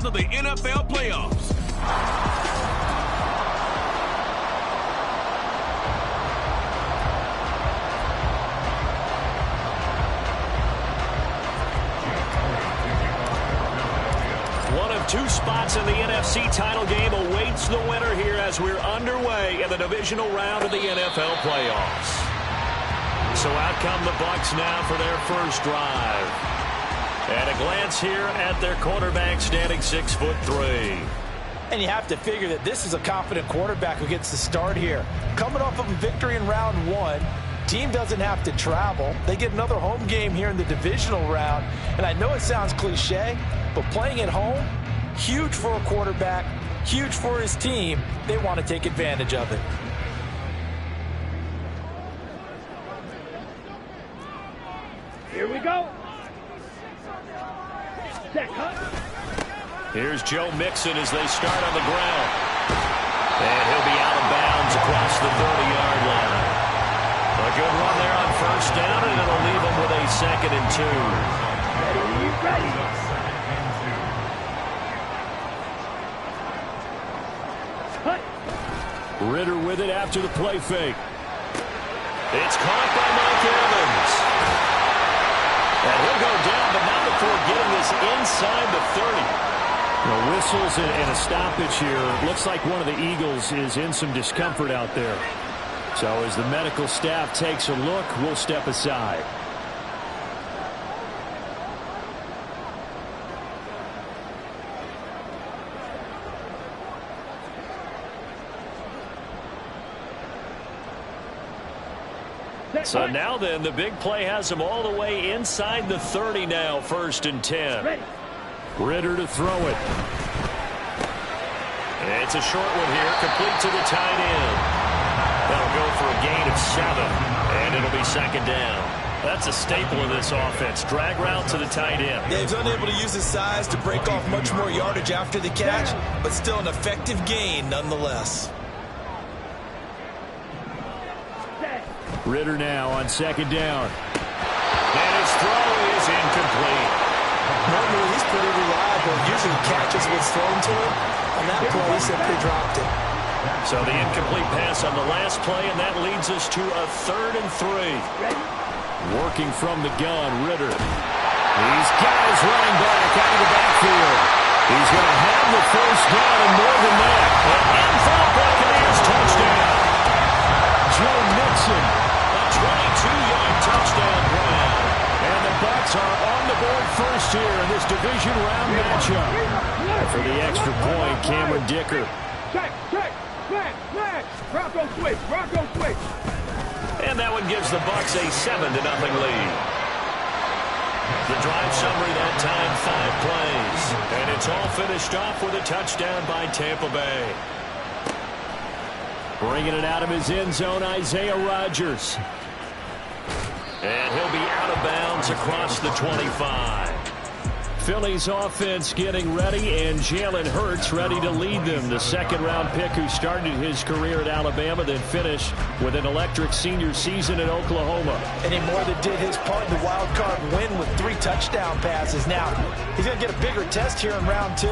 rounds of the NFL playoffs. One of two spots in the NFC title game awaits the winner here as we're underway in the divisional round of the NFL playoffs. So out come the Bucs now for their first drive. And a glance here at their quarterback standing 6'3". And you have to figure that this is a confident quarterback who gets the start here. Coming off of a victory in round one, team doesn't have to travel. They get another home game here in the divisional round. And I know it sounds cliche, but playing at home, huge for a quarterback, huge for his team. They want to take advantage of it. Here we go. Here's Joe Mixon as they start on the ground. And he'll be out of bounds across the 30-yard line. A good run there on first down, and it'll leave him with a 2nd and 2. Ritter with it after the play fake. It's caught by Mike Evans. And he'll go down, but not before getting this inside the 30. Whistles and a stoppage here. Looks like one of the Eagles is in some discomfort out there. So as the medical staff takes a look, we'll step aside. So now then, the big play has him all the way inside the 30 now, 1st and 10. Ritter to throw it. It's a short one here, complete to the tight end. That'll go for a gain of 7, and it'll be 2nd down. That's a staple of this offense. Drag route to the tight end. Yeah, he's unable to use his size to break off much more yardage after the catch, but still an effective gain nonetheless. Ritter now on 2nd down. And his throw is incomplete. Normally, he's pretty reliable. Usually catches what's thrown to him. On that play, he simply dropped it. So the incomplete pass on the last play, and that leads us to a 3rd and 3. Working from the gun, Ritter. He's got his running back out of the backfield. He's going to have the first down and more than that. And for the Buccaneers, touchdown. Joe Mixon, a 22-yard touchdown grab. And the Bucs are on the board first here in this division round matchup. For the extra point, Cameron Dicker. Check, flag, Bronco switch. And that one gives the Bucs a 7-0 lead. The drive summary that time, 5 plays. And it's all finished off with a touchdown by Tampa Bay. Bringing it out of his end zone, Isaiah Rodgers. And he'll be out of bounds across the 25. Philly's offense getting ready, and Jalen Hurts ready to lead them. The 2nd-round pick who started his career at Alabama, then finished with an electric senior season at Oklahoma. And he more than did his part in the wild card win with 3 touchdown passes. Now, he's going to get a bigger test here in round 2.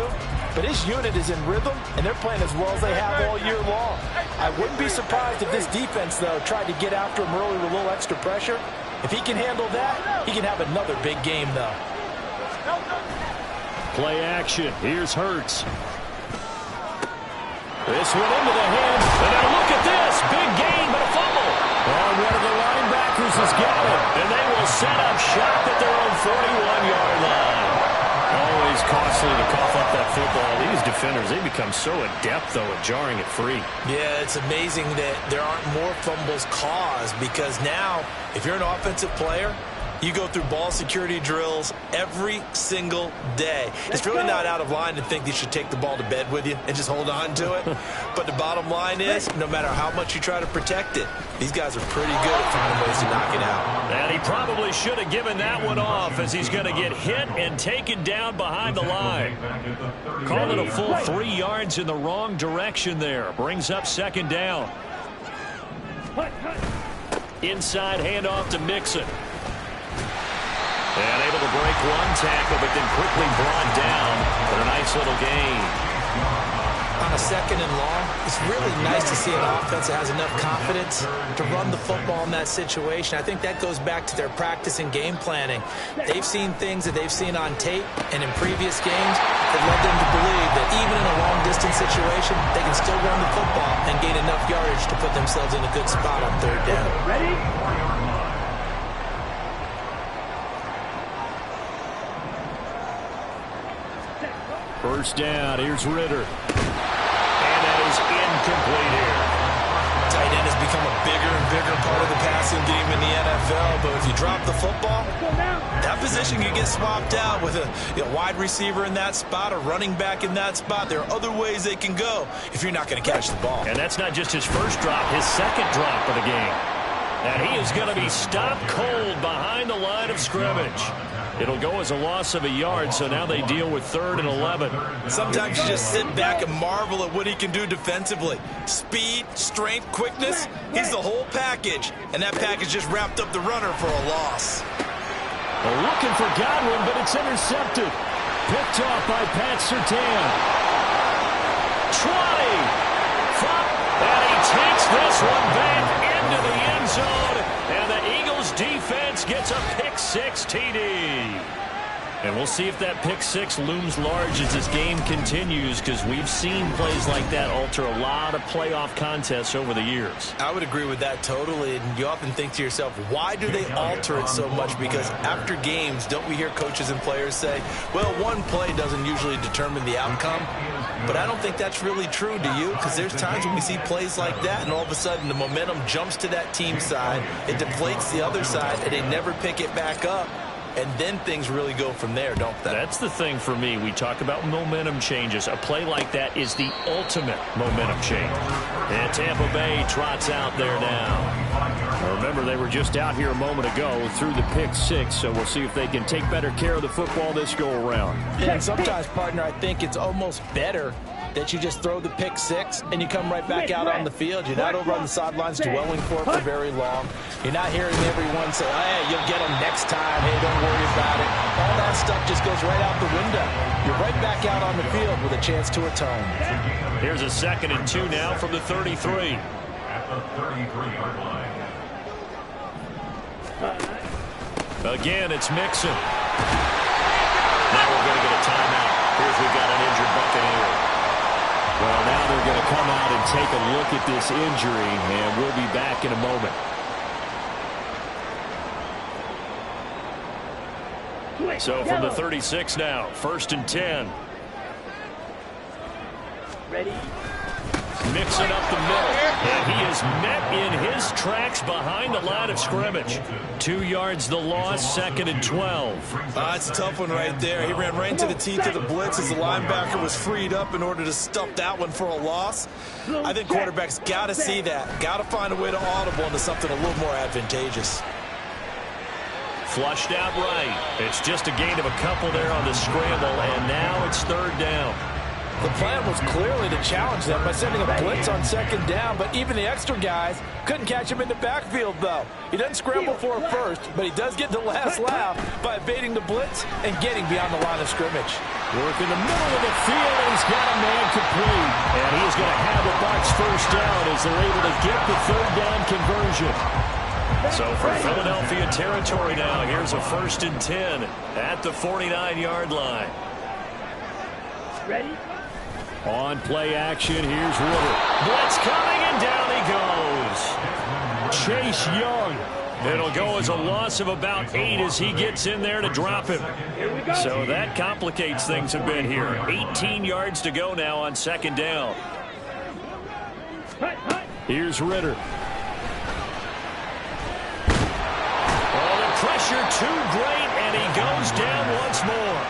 But his unit is in rhythm, and they're playing as well as they have all year long. I wouldn't be surprised if this defense, though, tried to get after him early with a little extra pressure. If he can handle that, he can have another big game, though. Play action. Here's Hurts. This one into the hands. And now look at this. Big gain, but a fumble. And one of the linebackers has got it. And they will set up shop at their own 41-yard line. Always costly to cough up that football. These defenders, they become so adept, though, at jarring it free. Yeah, it's amazing that there aren't more fumbles caused, because now, if you're an offensive player, you go through ball security drills every single day. It's really not out of line to think you should take the ball to bed with you and just hold on to it. But the bottom line is, no matter how much you try to protect it, these guys are pretty good at finding ways to knock it out. And he probably should have given that one off, as he's going to get hit and taken down behind the line. Call it a full 3 yards in the wrong direction there. Brings up 2nd down. Inside handoff to Mixon. And able to break one tackle, but then quickly brought down for a nice little gain. On a second and long, it's really nice to see an offense that has enough confidence to run the football in that situation. I think that goes back to their practice and game planning. They've seen things that they've seen on tape and in previous games that led them to believe that even in a long-distance situation, they can still run the football and gain enough yardage to put themselves in a good spot on third down. Ready? First down, here's Ritter. And that is incomplete here. Tight end has become a bigger and bigger part of the passing game in the NFL, but if you drop the football, that position can get swapped out with a wide receiver in that spot, a running back in that spot. There are other ways they can go if you're not going to catch the ball. And that's not just his first drop, his second drop of the game. And he is going to be stopped cold behind the line of scrimmage. It'll go as a loss of a yard, so now they deal with 3rd and 11. Sometimes you just sit back and marvel at what he can do defensively. Speed, strength, quickness, he's the whole package. And that package just wrapped up the runner for a loss. They're looking for Godwin, but it's intercepted. Picked off by Pat Surtain. 20. And he takes this one back into the end zone. And the Eagles defense gets a pick-6 TD. And we'll see if that pick-6 looms large as this game continues, because we've seen plays like that alter a lot of playoff contests over the years. I would agree with that totally. And you often think to yourself, why do they alter it so much? Because after games, don't we hear coaches and players say, well, one play doesn't usually determine the outcome? But I don't think that's really true, do you? Because there's times when we see plays like that, and all of a sudden the momentum jumps to that team side. It deflates the other side, and they never pick it back up. And then things really go from there, don't they? That's the thing for me. We talk about momentum changes. A play like that is the ultimate momentum change. And Tampa Bay trots out there now. Now remember, they were just out here a moment ago through the pick-6, so we'll see if they can take better care of the football this go-around. And sometimes, partner, I think it's almost better that you just throw the pick-6 and you come right back out on the field. You're not over on the sidelines dwelling for it for very long. You're not hearing everyone say, hey, you'll get them next time. Hey, don't worry about it. All that stuff just goes right out the window. You're right back out on the field with a chance to atone. Here's a 2nd and 2 now from the 33. At the 33-yard line. Again, it's Mixon. Now we're going to get a timeout. Here's we've got an injured Buccaneer. Well, now they're going to come out and take a look at this injury, and we'll be back in a moment. So from the 36 now, 1st and 10. Ready? Mixing up the middle, and he is met in his tracks behind the line of scrimmage. 2 yards the loss, 2nd and 12. It's a tough one right there. He ran right into the teeth of the blitz as the linebacker was freed up in order to stuff that one for a loss. I think quarterbacks got to see that. Got to find a way to audible into something a little more advantageous. Flushed out right. It's just a gain of a couple there on the scramble, and now it's 3rd down. The plan was clearly to challenge them by sending a blitz on 2nd down, but even the extra guys couldn't catch him in the backfield, though. He doesn't scramble for it first, but he does get the last laugh by evading the blitz and getting beyond the line of scrimmage. Work in the middle of the field, and he's got a man complete. And he's going to have the Bucs first down as they're able to get the 3rd down conversion. So for Philadelphia territory now, here's a 1st and 10 at the 49-yard line. Ready? On play action, here's Ritter. Blitz coming, and down he goes. Chase Young. It'll go as a loss of about 8 as he gets in there to drop him. So that complicates things a bit here. 18 yards to go now on 2nd down. Here's Ritter. Oh, the pressure too great, and he goes down once more.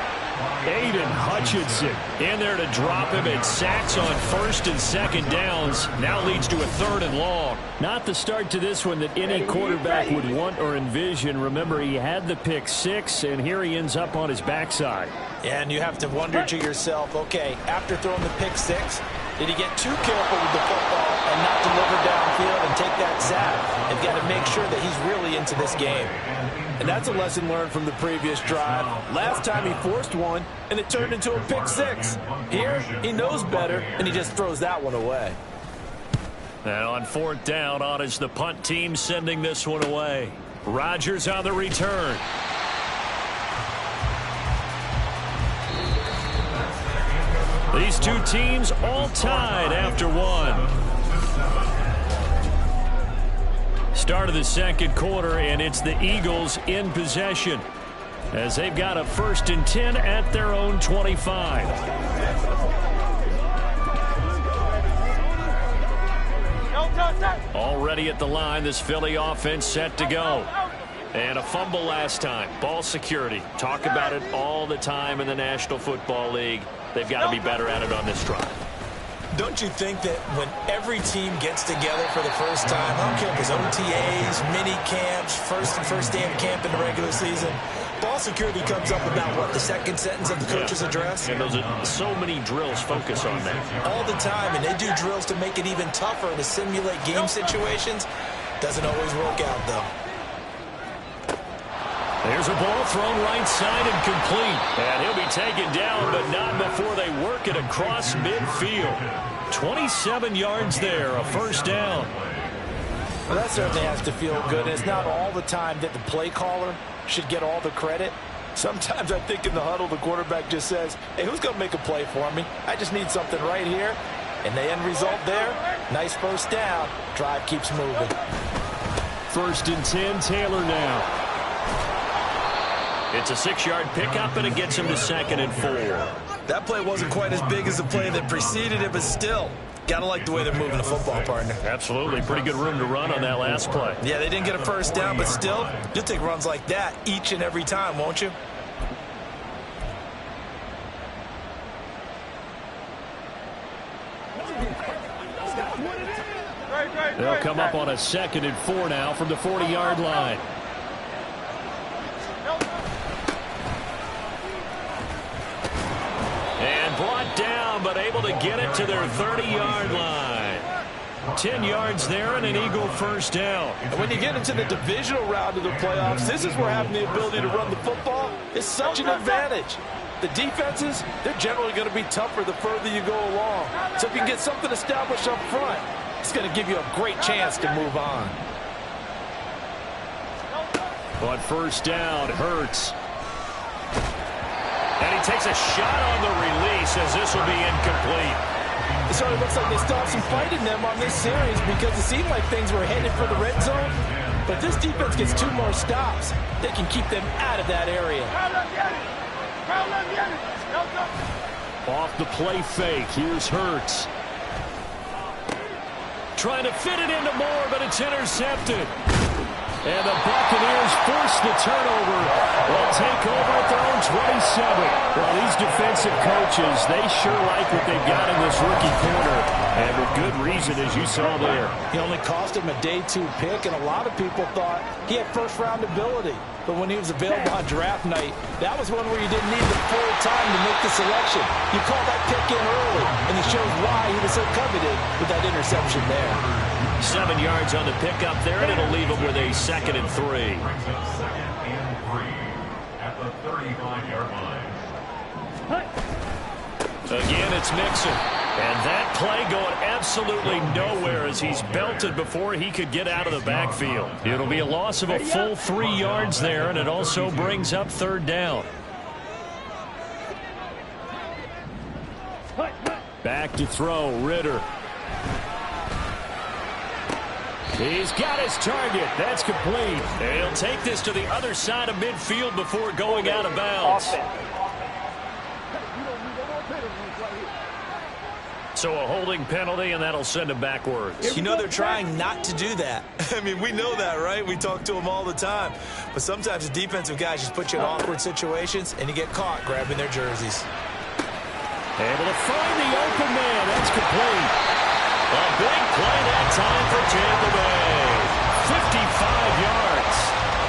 Aiden Hutchinson in there to drop him, and sacks on 1st and 2nd downs. Now leads to a 3rd and long. Not the start to this one that any quarterback would want or envision. Remember, he had the pick-6, and here he ends up on his backside. And you have to wonder to yourself, okay, after throwing the pick-6, did he get too careful with the football and not deliver downfield and take that sack? They've got to make sure that he's really into this game. And that's a lesson learned from the previous drive. Last time he forced one, and it turned into a pick six. Here, he knows better, and he just throws that one away. And on fourth down, on is the punt team sending this one away. Rodgers on the return. These two teams all tied after one. Start of the second quarter, and it's the Eagles in possession as they've got a 1st and 10 at their own 25. Already at the line, this Philly offense set to go. And a fumble last time. Ball security. Talk about it all the time in the National Football League. They've got to be better at it on this drive. Don't you think that when every team gets together for the first time, I don't care if it's OTAs, mini camps, first day of camp in the regular season, ball security comes up about, what, the second sentence of the coach's address? And those are so many drills focus on that. All the time, and they do drills to make it even tougher to simulate game situations. Doesn't always work out, though. There's a ball thrown right side and complete. And he'll be taken down, but not before they work it across midfield. 27 yards there, a 1st down. Well, that certainly has to feel good. And it's not all the time that the play caller should get all the credit. Sometimes I think in the huddle, the quarterback just says, hey, who's going to make a play for me? I just need something right here. And the end result there, nice 1st down. Drive keeps moving. 1st and 10, Taylor now. It's a 6-yard pickup, and it gets him to 2nd and 4. That play wasn't quite as big as the play that preceded it, but still, gotta like the way they're moving the football, partner. Absolutely. Pretty good room to run on that last play. Yeah, they didn't get a 1st down, but still, you'll take runs like that each and every time, won't you? They'll come up on a 2nd and 4 now from the 40-yard line. And brought down, but able to get it to their 30-yard line. 10 yards there and an Eagle 1st down. And when you get into the divisional round of the playoffs, this is where having the ability to run the football is such an advantage. The defenses, they're generally going to be tougher the further you go along. So if you can get something established up front, it's going to give you a great chance to move on. On 1st down, Hurts. And he takes a shot on the release as this will be incomplete. It sort of looks like they still have some fight in them on this series because it seemed like things were headed for the red zone. But this defense gets 2 more stops. They can keep them out of that area. Off the play fake, here's Hurts. Trying to fit it into Moore, but it's intercepted. And the Buccaneers force the turnover. They'll take over at their own 27. Well, these defensive coaches, they sure like what they've got in this rookie corner. And with good reason, as you saw there. He only cost him a day 2 pick, and a lot of people thought he had first-round ability. But when he was available on draft night, that was one where you didn't need the full time to make the selection. You called that pick in early, and it shows why he was so coveted with that interception there. 7 yards on the pickup there, and it'll leave him with a 2nd and 3. Brings up 2nd and 3 at the 35-yard line. Again, it's Mixon. And that play going absolutely nowhere as he's belted before he could get out of the backfield. It'll be a loss of a full 3 yards there, and it also brings up 3rd down. Back to throw, Ritter. He's got his target. That's complete. And he'll take this to the other side of midfield before going out of bounds. So a holding penalty, and that'll send him backwards. You know they're trying not to do that. I mean, we know that, right? We talk to them all the time. But sometimes the defensive guys just put you in awkward situations, and you get caught grabbing their jerseys. Able to find the open man. That's complete. A big play that time for Tampa Bay. 55 yards.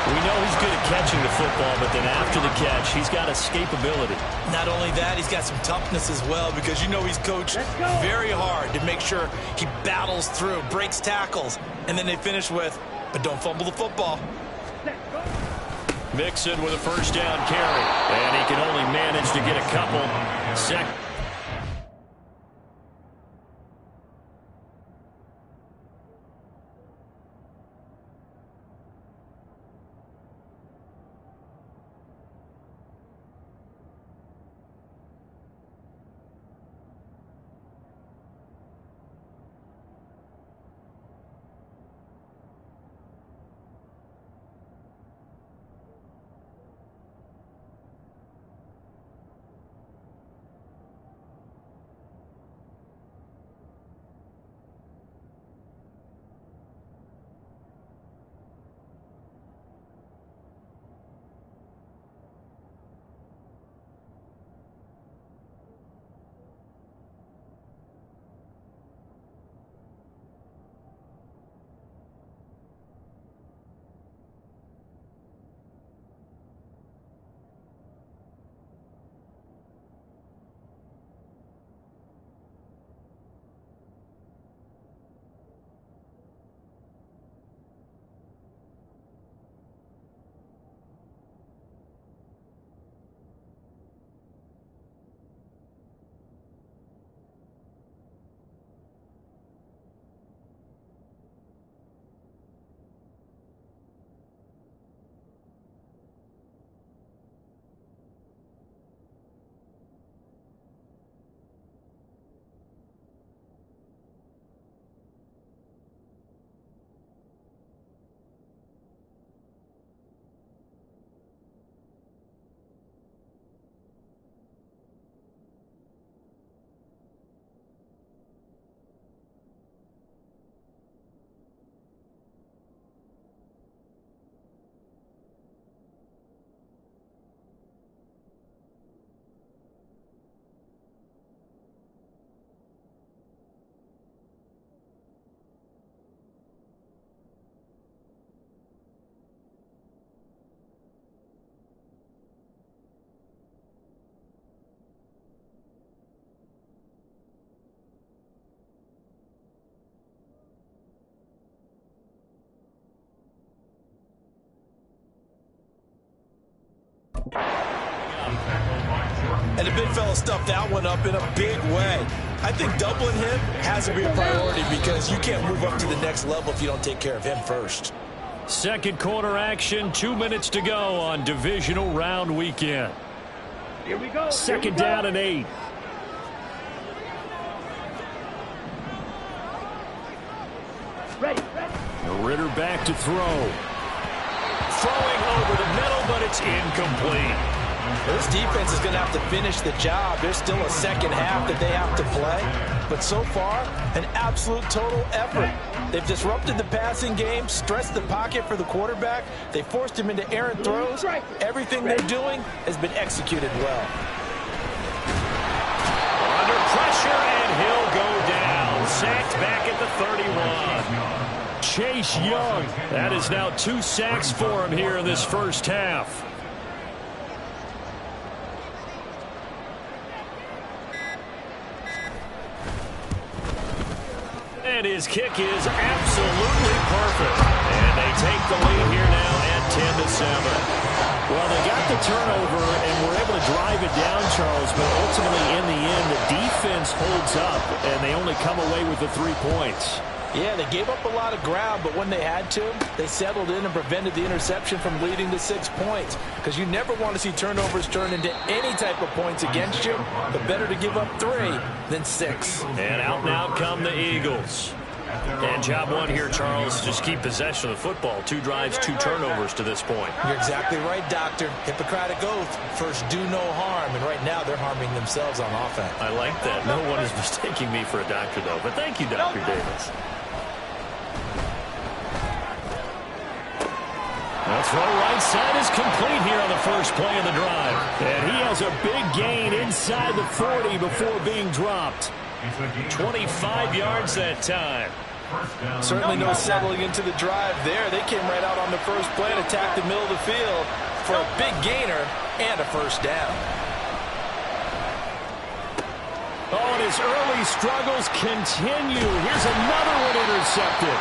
We know he's good at catching the football, but then after the catch, he's got escapability. Not only that, he's got some toughness as well because you know he's coached very hard to make sure he battles through, breaks tackles, and then they finish with, but don't fumble the football. Mixon with a first down carry. And he can only manage to get a couple. And the big fella stuffed that one up in a big way. I think doubling him has to be a priority because you can't move up to the next level if you don't take care of him first. Second quarter action, 2 minutes to go on divisional round weekend. Here we go. Second down and 8. Ready. Ritter back to throw. Throwing over the middle, but it's incomplete. This defense is going to have to finish the job. There's still a second half that they have to play. But so far, an absolute total effort. They've disrupted the passing game, stressed the pocket for the quarterback. They forced him into errant throws. Everything they're doing has been executed well. Under pressure, and he'll go down. Sacked back at the 31. Chase Young. That is now 2 sacks for him here in this first half. And his kick is absolutely perfect. And they take the lead here now at 10-7. Well, they got the turnover and were able to drive it down, Charles, but ultimately in the end, the defense holds up, and they only come away with the 3 points. Yeah, they gave up a lot of ground, but when they had to, they settled in and prevented the interception from leading to 6 points. Because you never want to see turnovers turn into any type of points against you, but better to give up 3 than 6. And out come the Eagles. And job one here, Charles, just keep possession of the football. 2 drives, 2 turnovers to this point. You're exactly right, Doctor. Hippocratic oath. First, do no harm. And right now, they're harming themselves on offense. I like that. No one is mistaking me for a doctor, though. But thank you, Dr. Davis. The throw right side is complete here on the first play of the drive. And he has a big gain inside the 40 before being dropped. 25 yards that time. Certainly no settling into the drive there. They came right out on the first play and attacked the middle of the field for a big gainer and a first down. Oh, and his early struggles continue. Here's another one intercepted.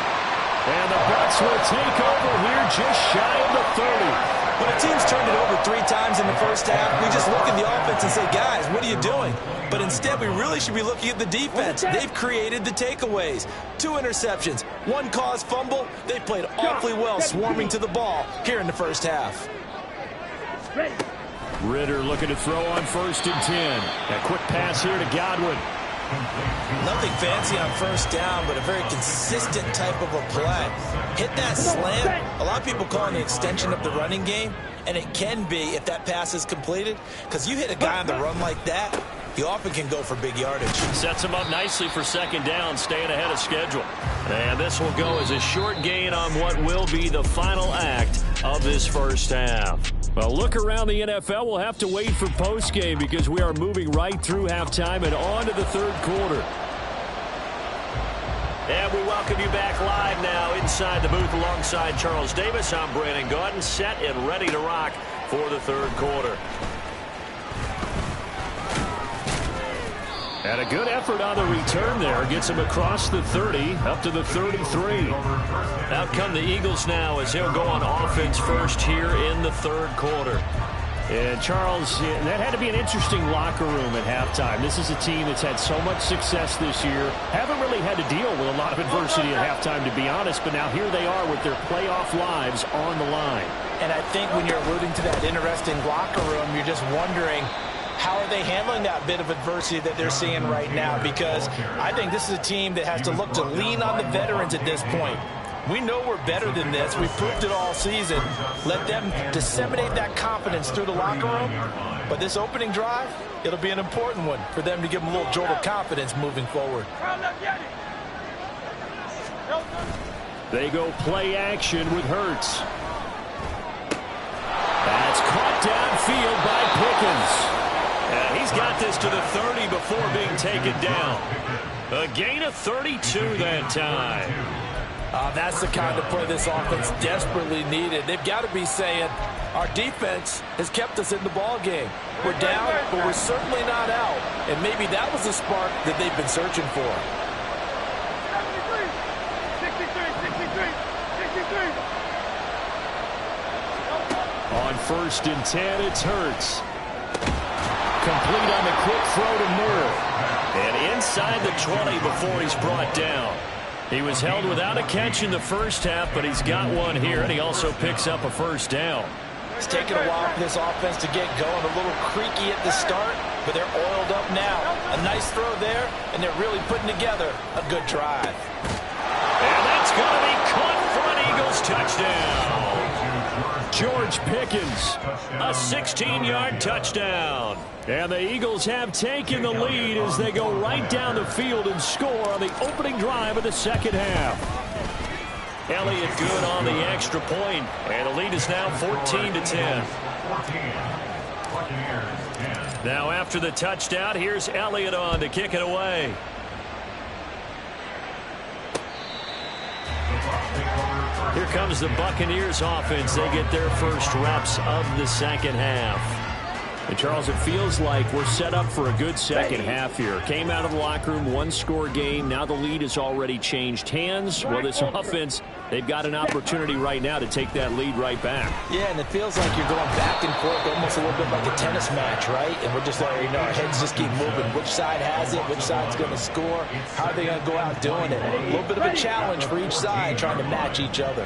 And the Bucs will take over here just shy of the 30. When a team's turned it over 3 times in the first half, we just look at the offense and say, guys, what are you doing? But instead, we really should be looking at the defense. They've created the takeaways. 2 interceptions, 1 caused fumble. They've played awfully well swarming to the ball here in the first half. Ritter looking to throw on 1st and 10. A quick pass here to Godwin. Nothing fancy on first down, but a very consistent type of a play. Hit that slant. A lot of people call it an extension of the running game, and it can be if that pass is completed, because you hit a guy on the run like that, he often can go for big yardage. Sets him up nicely for 2nd down, staying ahead of schedule. And this will go as a short gain on what will be the final act of this first half. Well, look around the NFL. We'll have to wait for postgame because we are moving right through halftime and on to the 3rd quarter. And we welcome you back live now inside the booth alongside Charles Davis. I'm Brandon Gaudin, set and ready to rock for the 3rd quarter. And a good effort on the return there. Gets him across the 30, up to the 33. Out come the Eagles now as he'll go on offense first here in the 3rd quarter. And Charles, that had to be an interesting locker room at halftime. This is a team that's had so much success this year. Haven't really had to deal with a lot of adversity at halftime, to be honest. But now here they are with their playoff lives on the line. And I think when you're alluding to that interesting locker room, you're just wondering, how are they handling that bit of adversity that they're seeing right now? Because I think this is a team that has to look to lean on the veterans at this point. We know we're better than this. We've proved it all season. Let them disseminate that confidence through the locker room. But this opening drive, it'll be an important one for them to give them a little jolt of confidence moving forward. They go play action with Hurts. That's caught downfield by Pickens. And he's got this to the 30 before being taken down. A gain of 32 that time. That's the kind of play this offense desperately needed. They've got to be saying, our defense has kept us in the ball game. We're down, but we're certainly not out. And maybe that was the spark that they've been searching for. 63. On 1st and 10, it's Hurts. Complete on the quick throw to Moore. And inside the 20 before he's brought down. He was held without a catch in the first half, but he's got one here, and he also picks up a 1st down. It's taken a while for this offense to get going. A little creaky at the start, but they're oiled up now. A nice throw there, and they're really putting together a good drive. And that's going to be caught for an Eagles touchdown. George Pickens, a 16-yard touchdown. And the Eagles have taken the lead as they go right down the field and score on the opening drive of the 2nd half. Elliott good on the extra point, and the lead is now 14-10. Now after the touchdown, here's Elliott on to kick it away. Here comes the Buccaneers offense. They get their first reps of the 2nd half. And Charles, it feels like we're set up for a good 2nd half here. Came out of the locker room, 1-score game. Now the lead has already changed hands. Well, this offense, they've got an opportunity right now to take that lead right back. Yeah, and it feels like you're going back and forth, almost a little bit like a tennis match, right? And we're just letting our heads just keep moving. Which side has it? Which side's going to score? How are they going to go out doing it? A little bit of a challenge for each side, trying to match each other.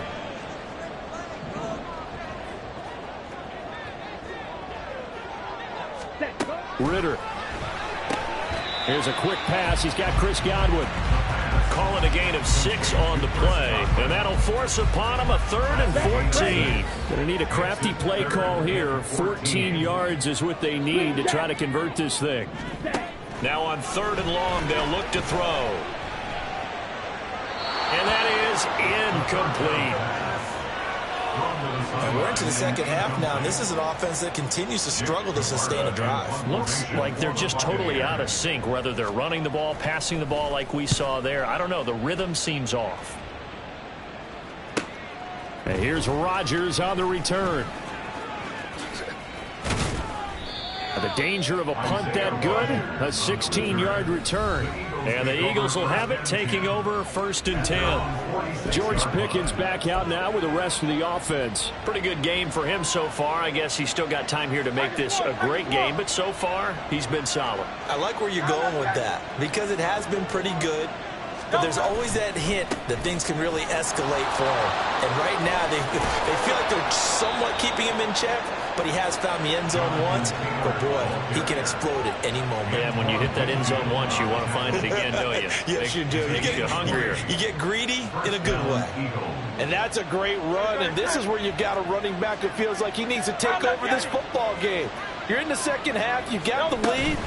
Ritter. Here's a quick pass. He's got Chris Godwin. Calling a gain of 6 on the play. And that'll force upon him a 3rd and 14. Going to need a crafty play call here. 14 yards is what they need to try to convert this thing. Now on 3rd and long, they'll look to throw. And that is incomplete. And we're into the 2nd half now, and this is an offense that continues to struggle to sustain a drive. Looks like they're just totally out of sync, whether they're running the ball, passing the ball like we saw there. I don't know. The rhythm seems off. And here's Rodgers on the return. The danger of a punt that good, a 16-yard return. And the Eagles will have it, taking over 1st and 10. George Pickens back out now with the rest of the offense. Pretty good game for him so far. I guess he's still got time here to make this a great game, but so far, he's been solid. I like where you're going with that because it has been pretty good. But there's always that hint that things can really escalate for him. And right now, they feel like they're somewhat keeping him in check, but he has found the end zone once. But, boy, he can explode at any moment. Yeah, and when you hit that end zone once, you want to find it again, don't you? Yes, you do. Makes you hungrier. You get greedy in a good way. And that's a great run, and this is where you've got a running back that feels like he needs to take over this football game. You're in the second half. You got the lead.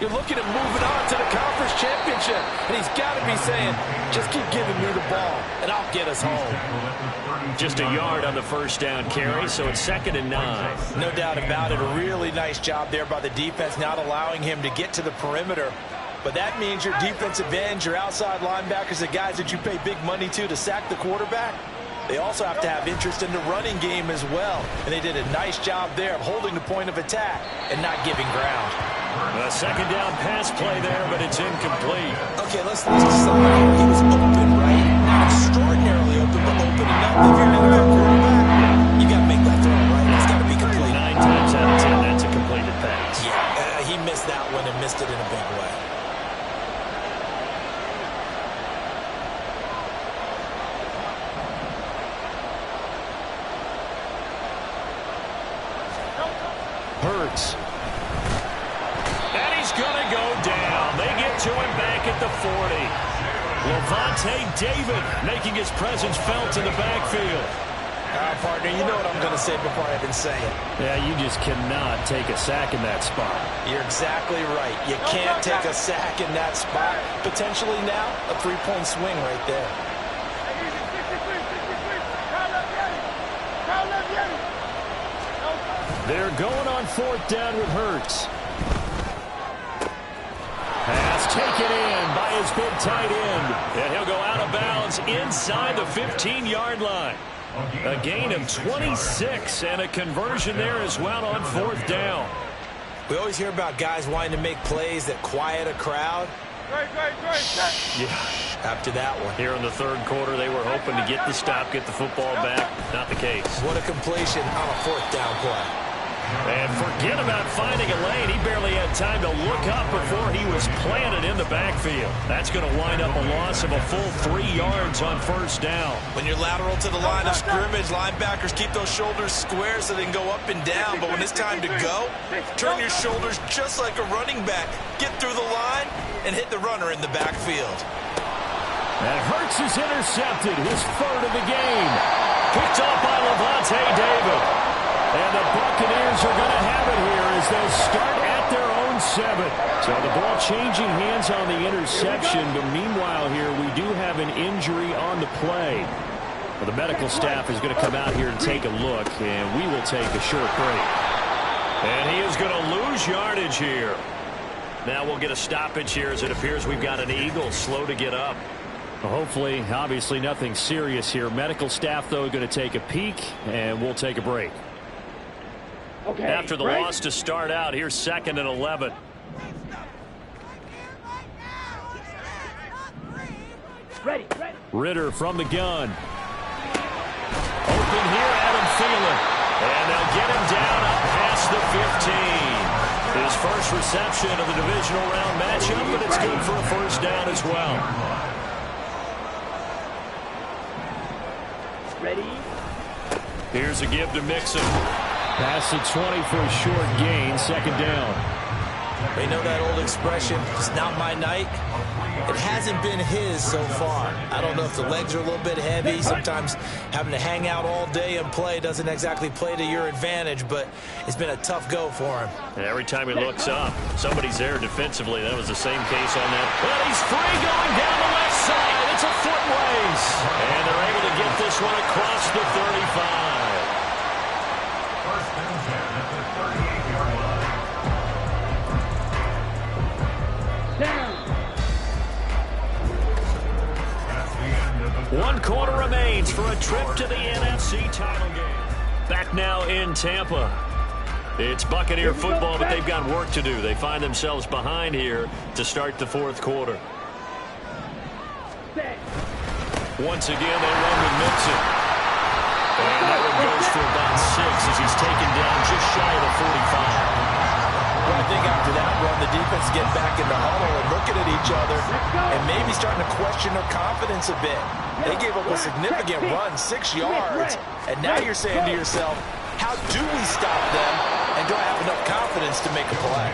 You're looking at moving on to the conference championship. And he's got to be saying, just keep giving me the ball, and I'll get us home. Just a yard on the first down carry, so it's 2nd and 9. No doubt about it. A really nice job there by the defense, not allowing him to get to the perimeter. But that means your defensive ends, your outside linebackers, the guys that you pay big money to sack the quarterback, they also have to have interest in the running game as well. And they did a nice job there of holding the point of attack and not giving ground. A 2nd down pass play there, but it's incomplete. Okay, let's decide. He was open, right? Not extraordinarily open, but open enough. If you're an NFL quarterback, you got to make that throw, right? It's got to be complete. 9 times out of 10, that's a completed pass. Yeah, he missed that one and missed it in a big way. Hurts. And he's going to go down. They get to him back at the 40. Levante David making his presence felt in the backfield. Partner, you know what I'm going to say before I even say it. Yeah, you just cannot take a sack in that spot. You're exactly right. You can't take a sack in that spot. Potentially now, a 3-point swing right there. They're going on 4th down with Hurts. Pass taken in by his big tight end. And he'll go out of bounds inside the 15-yard line. A gain of 26 and a conversion there as well on 4th down. We always hear about guys wanting to make plays that quiet a crowd. Yeah. After that one. Here in the 3rd quarter, they were hoping to get the stop, get the football back. Not the case. What a completion on a 4th down play. And forget about finding a lane. He barely had time to look up before he was planted in the backfield. That's going to wind up a loss of a full 3 yards on 1st down. When you're lateral to the line of scrimmage, linebackers keep those shoulders square so they can go up and down. But when it's time to go, turn your shoulders just like a running back. Get through the line and hit the runner in the backfield. And Hurts is intercepted, his 3rd of the game. Picked off by Levante David. And the Buccaneers are going to have it here as they'll start at their own 7. So the ball changing hands on the interception. But meanwhile here, we do have an injury on the play. Well, the medical staff is going to come out here and take a look, and we will take a short break. And he is going to lose yardage here. Now we'll get a stoppage here as it appears we've got an Eagle slow to get up. Well, hopefully, obviously nothing serious here. Medical staff, though, going to take a peek, and we'll take a break. Okay, after the loss to start out, here's 2nd and 11. Ready. Ritter from the gun. Open here, Adam Thielen. And they'll get him down up past the 15. His first reception of the divisional round matchup, but it's good for a 1st down as well. Ready. Here's a give to Mixon. Pass to 20 for a short gain, 2nd down. They know that old expression, it's not my night. It hasn't been his so far. I don't know if the legs are a little bit heavy. Sometimes having to hang out all day and play doesn't exactly play to your advantage, but it's been a tough go for him. And every time he looks up, somebody's there defensively. That was the same case on that. Well, he's free going down the left side. It's a foot race. And they're able to get this one across the 35. One quarter remains for a trip to the NFC title game. Back now in Tampa. It's Buccaneer football, but they've got work to do. They find themselves behind here to start the fourth quarter. Once again, they run with Mixon. And that one goes for about 6 as he's taken down just shy of the 45. Well, I think after that run, the defense get back in the huddle and looking at each other and maybe starting to question their confidence a bit. They gave up a significant run, 6 yards, and now you're saying to yourself, how do we stop them, and do I have enough confidence to make a play?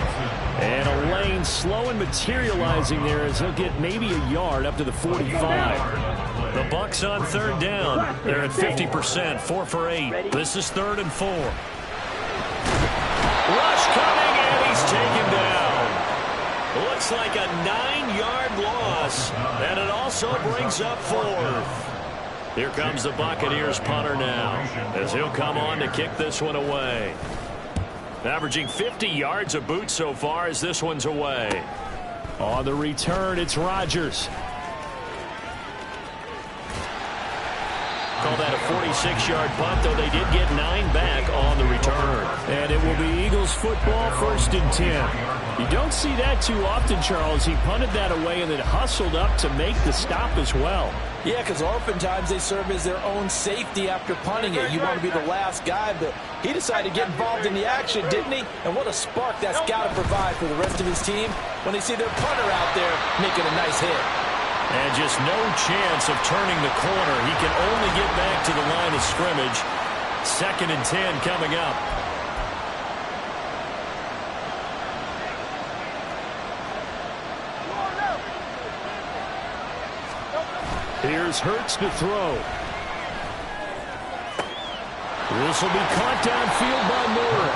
And a lane slow and materializing there as he'll get maybe a yard up to the 45. The Bucs on third down. They're at 50%, 4 for 8. This is 3rd and 4. Rush coming, and he's taken down. Looks like a 9-yard loss, and it also brings up 4th. Here comes the Buccaneers punter now, as he'll come on to kick this one away. Averaging 50 yards a boot so far as this one's away. On the return, it's Rodgers. Call that a 46-yard punt, though they did get 9 back on the return. And it will be Eagles football, 1st and 10. You don't see that too often, Charles. He punted that away and then hustled up to make the stop as well. Yeah, because oftentimes they serve as their own safety after punting it. You want to be the last guy, but he decided to get involved in the action, didn't he? And what a spark that's got to provide for the rest of his team when they see their punter out there making a nice hit. And just no chance of turning the corner. He can only get back to the line of scrimmage. 2nd and 10 coming up. Here's Hurts to throw. This will be caught downfield by Moore.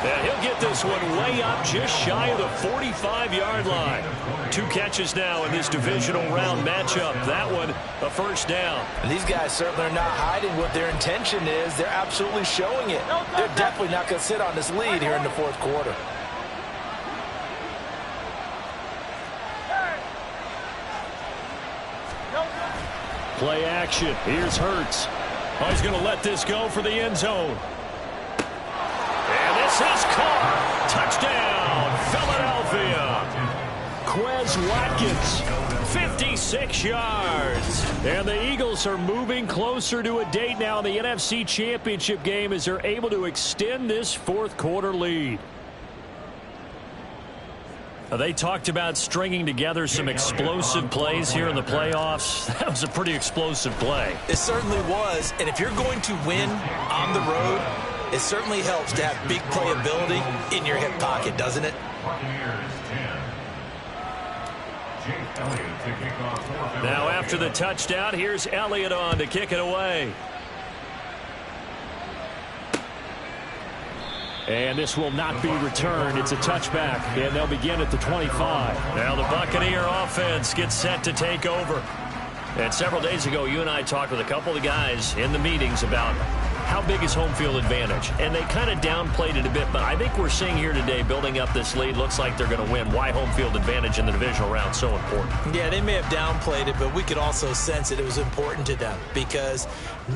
And he'll get this one way up just shy of the 45-yard line. 2 catches now in this divisional round matchup. That one, a 1st down. And these guys certainly are not hiding what their intention is. They're absolutely showing it. They're definitely not going to sit on this lead here in the 4th quarter. Play action. Here's Hurts. Oh, he's going to let this go for the end zone. And this is caught. Touchdown, Philadelphia. Quez Watkins. 56 yards. And the Eagles are moving closer to a date now in the NFC Championship game as they're able to extend this 4th quarter lead. They talked about stringing together some explosive plays here in the playoffs. That was a pretty explosive play. It certainly was. And if you're going to win on the road, it certainly helps to have big playability in your hip pocket, doesn't it? Now after the touchdown, here's Elliott on to kick it away. And this will not be returned. It's a touchback, and they'll begin at the 25. Now the Buccaneer offense gets set to take over. And several days ago, you and I talked with a couple of the guys in the meetings about how big is home field advantage. And they kind of downplayed it a bit, but I think we're seeing here today, building up this lead, looks like they're going to win. Why home field advantage in the divisional round so important? Yeah, they may have downplayed it, but we could also sense it was important to them because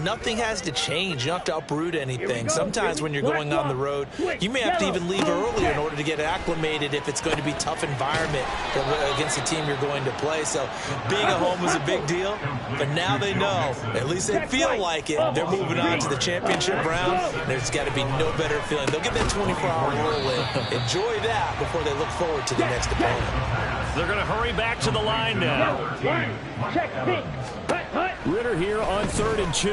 nothing has to change. You don't have to uproot anything. Sometimes when you're going on the road, you may have to even leave earlier in order to get acclimated if it's going to be a tough environment against the team you're going to play. So being at home is a big deal, but now they know, at least they feel like it, they're moving on to the championship round. There's got to be no better feeling. They'll get that 24-hour roll in. Enjoy that before they look forward to the next opponent. They're going to hurry back to the line now. Ritter here on 3rd and 2.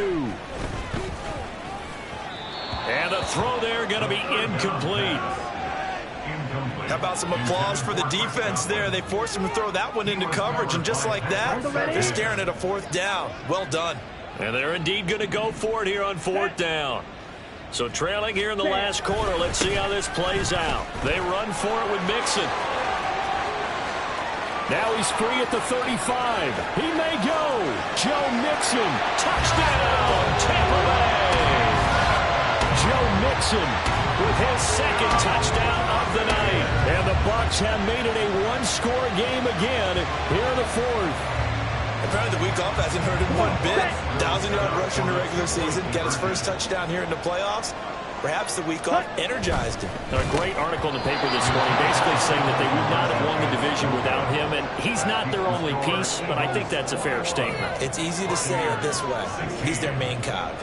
And a throw there going to be incomplete. How about some applause for the defense there? They forced him to throw that one into coverage, and just like that, they're staring at a 4th down. Well done. And they're indeed going to go for it here on 4th down. So trailing here in the last quarter, let's see how this plays out. They run for it with Mixon. Now he's free at the 35. He may go. Joe Mixon. Touchdown, Tampa Bay. Joe Mixon with his 2nd touchdown of the night. And the Bucs have made it a 1-score game again here in the 4th. Apparently the week off hasn't hurt him one bit. 1,000-yard rush in the regular season. Got his first touchdown here in the playoffs. Perhaps the week off energized him. A great article in the paper this morning basically saying that they would not have won the division without him, and he's not their only piece, but I think that's a fair statement. It's easy to say it this way. He's their main cog.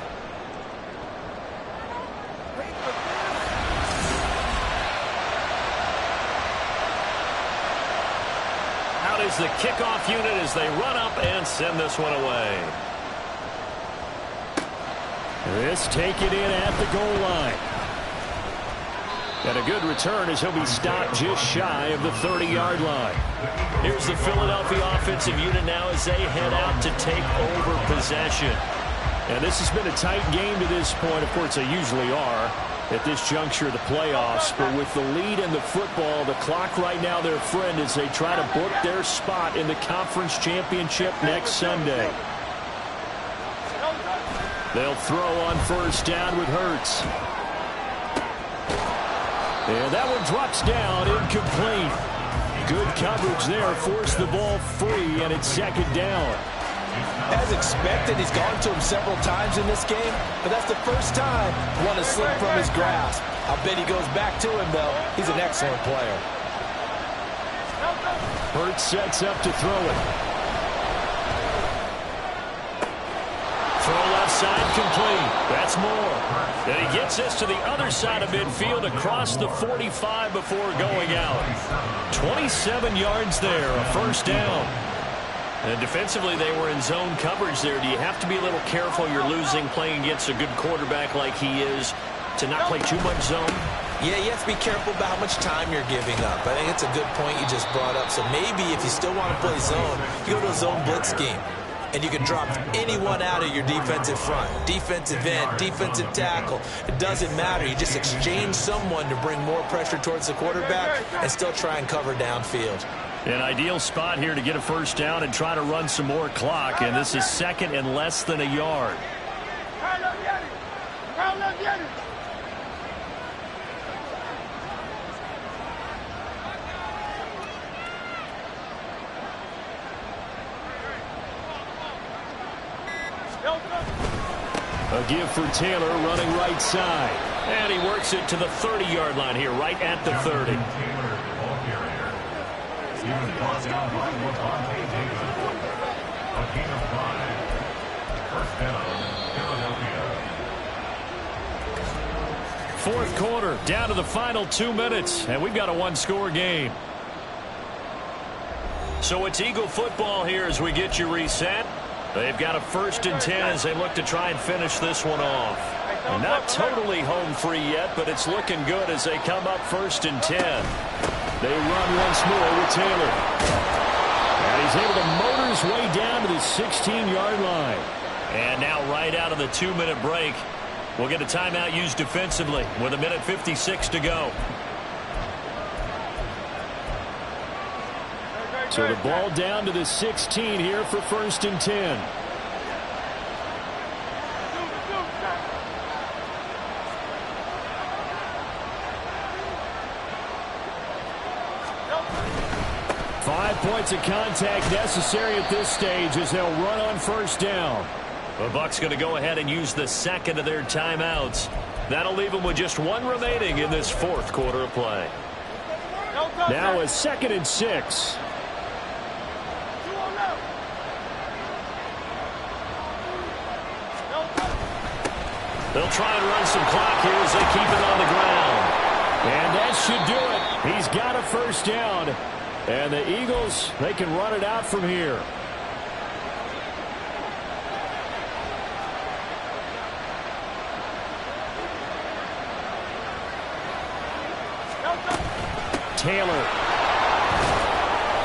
Out is the kickoff unit as they run up and send this one away. This taken in at the goal line. And a good return as he'll be stopped just shy of the 30-yard line. Here's the Philadelphia offensive unit now as they head out to take over possession. And this has been a tight game to this point. Of course, they usually are at this juncture of the playoffs. But with the lead in the football, the clock right now their friend as they try to book their spot in the conference championship next Sunday. They'll throw on first down with Hurts. And that one drops down, incomplete. Good coverage there, forced the ball free, and it's second down. As expected, he's gone to him several times in this game, but that's the first time one has slipped from his grasp. I'll bet he goes back to him, though. He's an excellent player. Hurts sets up to throw it. Throw left side complete. That's Moore. And he gets this to the other side of midfield across the 45 before going out. 27 yards there, a first down. And defensively, they were in zone coverage there. Do you have to be a little careful? You're losing playing against a good quarterback like he is to not play too much zone? Yeah, you have to be careful about how much time you're giving up. I think it's a good point you just brought up. So maybe if you still want to play zone, you go to a zone blitz scheme. And you can drop anyone out of your defensive front. Defensive end, defensive tackle. It doesn't matter. You just exchange someone to bring more pressure towards the quarterback and still try and cover downfield. An ideal spot here to get a first down and try to run some more clock. And this is second and less than a yard. A give for Taylor running right side. And he works it to the 30-yard line here, right at the 30. Fourth quarter, down to the final 2 minutes, and we've got a one-score game. So it's Eagle football here as we get you reset. They've got a 1st and 10 as they look to try and finish this one off. Not totally home free yet, but it's looking good as they come up 1st and 10. They run once more with Taylor. And he's able to motor his way down to the 16-yard line. And now right out of the 2-minute break, we'll get a timeout used defensively with 1:56 to go. So the ball down to the 16 here for 1st and 10. Five points of contact necessary at this stage as they'll run on first down. The Bucs going to go ahead and use the second of their timeouts. That'll leave them with just one remaining in this fourth quarter of play. Now a 2nd and 6. They'll try and run some clock here as they keep it on the ground. And that should do it. He's got a first down. And the Eagles, they can run it out from here. Taylor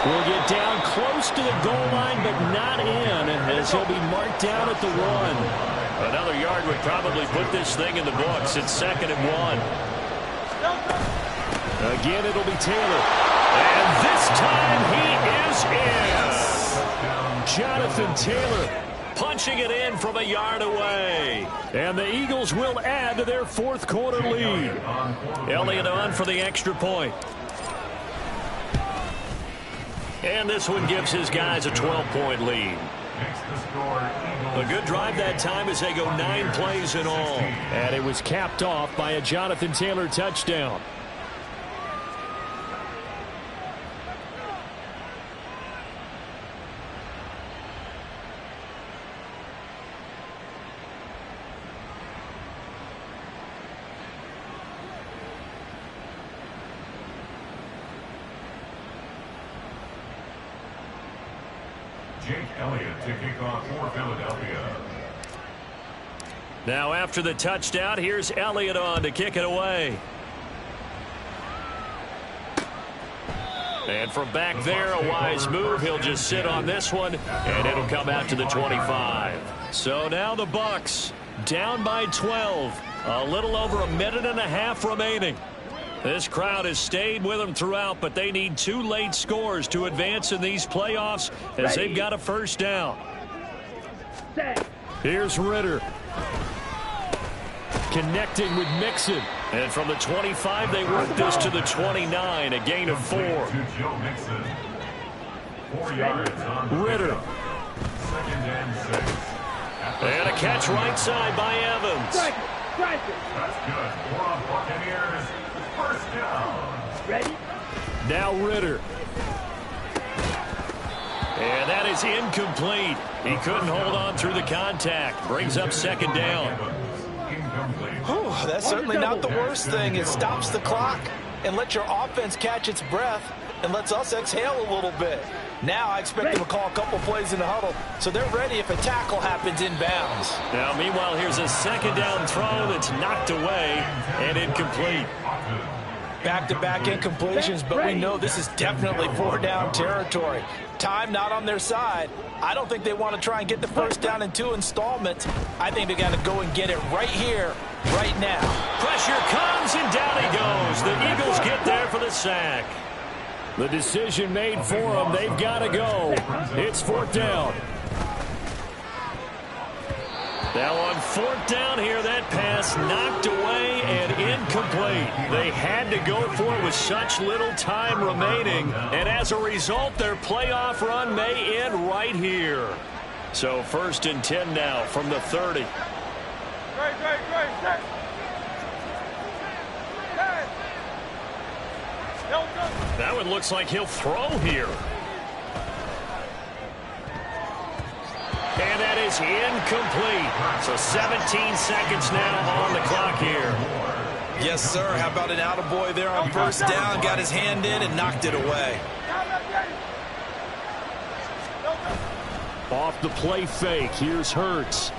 will get down close to the goal line, but not in, as he'll be marked down at the 1. Another yard would probably put this thing in the books. It's 2nd and 1. Again, it'll be Taylor. And this time he is in. Jonathan Taylor punching it in from a yard away. And the Eagles will add to their fourth quarter lead. Elliott on for the extra point. And this one gives his guys a 12-point lead. Makes the score Eagles A good drive that time as they go 9 plays in all. And it was capped off by a Jonathan Taylor touchdown. Jake Elliott to kick off for Philadelphia. Now after the touchdown, here's Elliott on to kick it away. And from back there, a wise move. He'll just sit on this one, and it'll come out to the 25. So now the Bucs down by 12. A little over a minute and a half remaining. This crowd has stayed with them throughout, but they need 2 late scores to advance in these playoffs as they've got a first down. Here's Ritter. Connecting with Mixon. And from the 25, they work this to the 29, a gain of 4. Ritter. And a catch right side by Evans. That's good. 4 on Buccaneers. First down. Ready? Now Ritter. And that is incomplete. He couldn't hold on through the contact. Brings up second down. Whew, that's certainly not the worst thing. It stops the clock and lets your offense catch its breath and lets us exhale a little bit. Now I expect them to call a couple plays in the huddle, so they're ready if a tackle happens inbounds. Now, meanwhile, here's a second down throw that's knocked away and incomplete. Back-to-back incompletions, but we know this is definitely 4-down territory. Time not on their side. I don't think they want to try and get the first down in 2 installments. I think they got to go and get it right here, right now. Pressure comes, and down he goes. The Eagles get there for the sack. The decision made for them. They've got to go. It's 4th down. Now on 4th down here, that pass knocked away and incomplete. They had to go for it with such little time remaining, and as a result, their playoff run may end right here. So 1st and 10 now from the 30. That one looks like he'll throw here. And that is incomplete. So 17 seconds now on the clock here. Yes, sir. How about an attaboy there on first down? Got his hand in and knocked it away. Off the play fake. Here's Hurts.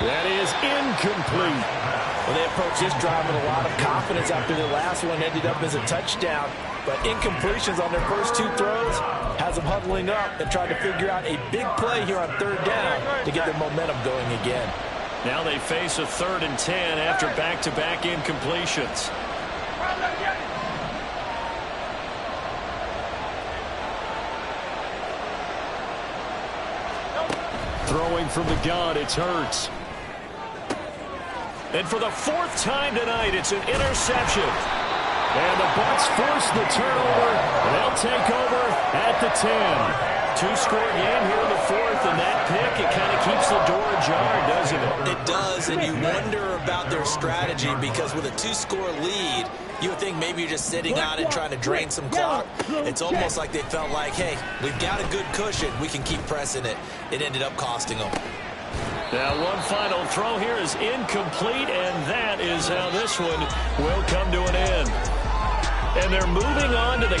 That is incomplete. Well, they approached this drive with a lot of confidence after their last one ended up as a touchdown. But incompletions on their first 2 throws has them huddling up and trying to figure out a big play here on 3rd down to get their momentum going again. Now they face a 3rd and 10 after back-to-back incompletions. Throwing from the gun, it's Hurts. And for the 4th time tonight, it's an interception. And the Bucs force the turnover. They'll take over at the 10. 2-score game here in the 4th, and that pick, it kind of keeps the door ajar, doesn't it? It does, and you wonder about their strategy because with a 2-score lead, you would think maybe you're just sitting on it trying to drain some clock. It's almost like they felt like, hey, we've got a good cushion. We can keep pressing it. It ended up costing them. Now one final throw here is incomplete, and that is how this one will come to an end. And they're moving on to the